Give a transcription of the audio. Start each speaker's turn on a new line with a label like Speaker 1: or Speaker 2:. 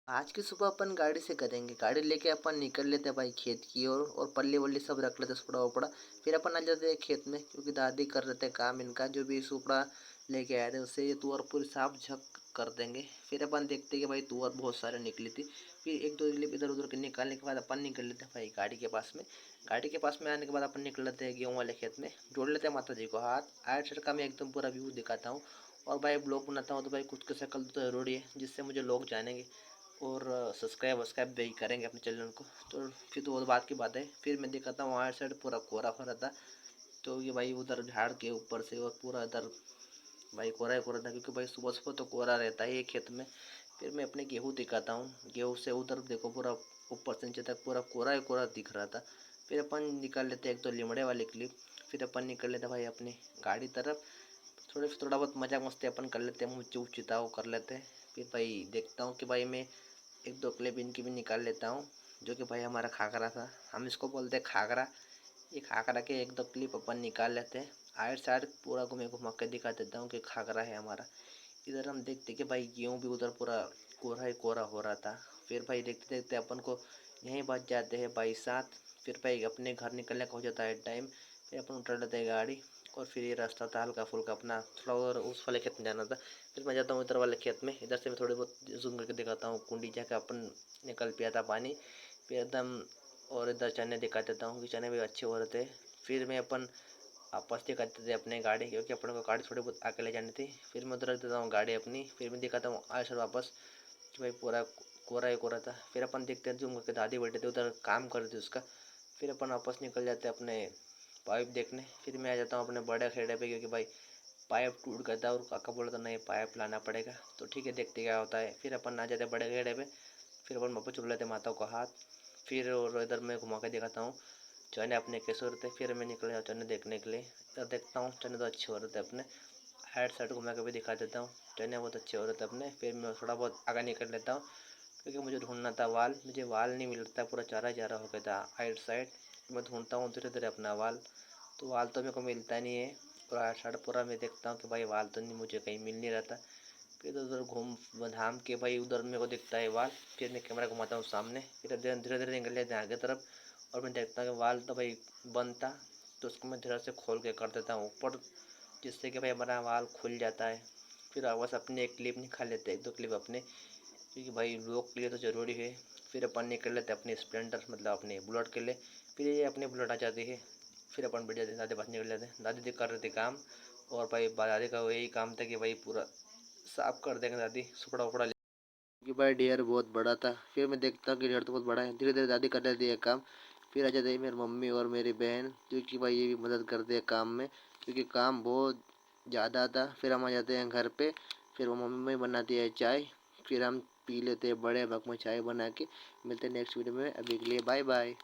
Speaker 1: आज की सुबह अपन गाड़ी से करेंगे। गाड़ी लेके अपन निकल लेते हैं भाई खेत की ओर, और पल्ली वल्ली सब रख लेते सुपड़ा उपड़ा। फिर अपन आ जाते हैं खेत में, क्योंकि दादी कर रहे थे काम इनका, जो भी सुपड़ा लेके आए थे उससे ये तुअर पूरी साफ झक कर देंगे। फिर अपन देखते हैं कि भाई तुअर बहुत सारे निकली थी। फिर एक दो क्लिप इधर उधर के निकालने के बाद अपन निकल लेते हैं भाई गाड़ी के पास में। गाड़ी के पास में आने के बाद अपन निकल लेते हैं गेहूँ वाले खेत में, जोड़ लेते हैं माता जी को हाथ। आठ सर का मैं एकदम पूरा व्यू दिखाता हूँ। और भाई ब्लॉग बनाता हूँ तो भाई खुद की शक्ल तो जरूरी है, जिससे मुझे लोग जानेंगे और सब्सक्राइब वस्क्राइब भी करेंगे अपने चैनल को। तो फिर तो वो बात की बात है। फिर मैं दिखाता हूँ वहाँ साइड पूरा कोहरा फरा था, तो ये भाई उधर झाड़ के ऊपर से और पूरा इधर भाई कोहरा ही कोहरा था, क्योंकि भाई सुबह सुबह तो कोहरा रहता है ये खेत में। फिर मैं अपने गेहूँ दिखाता हूँ। गेहूँ से उधर देखो पूरा ऊपर से नीचे तक पूरा कोहरा ही कोहरा दिख रहा था। फिर अपन निकाल लेते एक तो लिमड़े वाली क्लिप। फिर अपन निकल लेते भाई अपनी गाड़ी तरफ। थोड़ा बहुत मजाक मस्ती अपन कर लेते हैं, मुँह चूप चिताओ कर लेते हैं। फिर भाई देखता हूँ कि भाई मैं एक दो क्लिप इनकी भी निकाल लेता हूँ, जो कि भाई हमारा खाकरा था, हम इसको बोलते हैं खाकरा। ये खाकरा के एक दो क्लिप अपन निकाल लेते हैं। आइट साइड पूरा घूमे घुमा के दिखा देता हूँ कि खाकरा है हमारा। इधर हम देखते कि भाई गेहूँ भी उधर पूरा कोहरा ही कोहरा हो रहा था। फिर भाई देखते देखते अपन को यहीं बच जाते हैं भाई साथ। फिर भाई अपने घर निकलने का हो जाता है टाइम। फिर अपन उतर लेते हैं गाड़ी, और फिर ये रास्ता था हल्का फुल्का अपना, थोड़ा और उस वाले खेत में जाना था। फिर मैं जाता हूँ इधर वाले खेत में। इधर से मैं थोड़ी बहुत जूम करके दिखाता हूँ कुंडी जाकर अपन निकल पिया था पानी फिर एकदम। और इधर चने दिखा देता हूँ कि चने भी अच्छे हो रहे थे। फिर मैं अपन आपस दिखाते थे अपने गाड़ी, क्योंकि अपन को गाड़ी थोड़ी बहुत आके ले जानी थी। फिर मैं उधर रख देता हूँ गाड़ी अपनी। फिर मैं दिखाता हूँ आज सर वापस कि भाई पूरा कोहरा ही कोहरा था। फिर अपन देखते हैं जूम करके दादी बैठे थे उधर काम कर रहे थे उसका। फिर अपन वापस निकल जाते हैं अपने पाइप देखने। फिर मैं आ जाता हूँ अपने बड़े खेड़े पे, क्योंकि भाई पाइप टूट गया था और काका बोला था नहीं पाइप लाना पड़ेगा। तो ठीक है देखते क्या होता है। फिर अपन आ जाते हैं बड़े खेड़े पे। फिर अपन वापस चुड़ लेते माता को हाथ। फिर और इधर मैं घुमा के दिखाता हूँ चने अपने कैसे हो रहे थे। फिर मैं निकल जाता चने देखने के लिए। इधर देखता हूँ चने तो अच्छे हो रहे थे अपने। हाइट साइड घुमा के भी दिखा देता हूँ, चने बहुत अच्छे हो रहे थे अपने। फिर मैं थोड़ा बहुत आगे निकल लेता हूँ, क्योंकि मुझे ढूंढना था वाल। मुझे वाल नहीं मिल रहा था, पूरा चारा चारा हो गया था हाइट साइड। मैं ढूंढता हूँ धीरे धीरे अपना वाल, तो वाल तो मेरे को मिलता नहीं है। और हाइट साइड पूरा मैं देखता हूँ कि भाई वाल तो नहीं, मुझे कहीं मिल नहीं रहा था। फिर उधर घूम धाम के भाई उधर मेरे को दिखता है वाल। फिर मैं कैमरा घुमाता हूँ सामने। फिर धीरे धीरे धीरे निकल जाते हैं आगे तरफ, और मैं देखता हूँ कि वाल तो भाई बंद था। तो उसको मैं धीरे से खोल के कर देता हूँ ऊपर, जिससे कि भाई हमारा वाल खुल जाता है। फिर बस अपनी एक क्लिप निकाल लेते हैं, एक दो क्लिप अपने, क्योंकि भाई लोग के लिए तो ज़रूरी है। फिर अपन निकल लेते हैं अपने स्प्लेंडर मतलब अपने बुलेट के लिए। फिर ये अपनी बुलेट आ जाती है। फिर अपन बैठ जाते हैं, दादी पास निकल जाते हैं। दादी कर रहे थे काम, और भाई दादी का वही काम था कि भाई पूरा साफ कर देंगे दादी सुपड़ा उपड़ा। क्योंकि भाई ढेर बहुत बड़ा था। फिर मैं देखता हूँ कि ढेर तो बहुत बड़ा है। धीरे धीरे दादी कर लेती है काम। फिर आ जाते हैं मेरी मम्मी और मेरी बहन, जो कि भाई ये भी मदद करते हैं काम में, क्योंकि काम बहुत ज़्यादा था। फिर हम आ जाते हैं घर पे। फिर वो मम्मी बनाती है चाय। फिर हम पी लेते हैं बड़े मग में चाय बना के। मिलते हैं नेक्स्ट वीडियो में, अभी के लिए बाय बाय।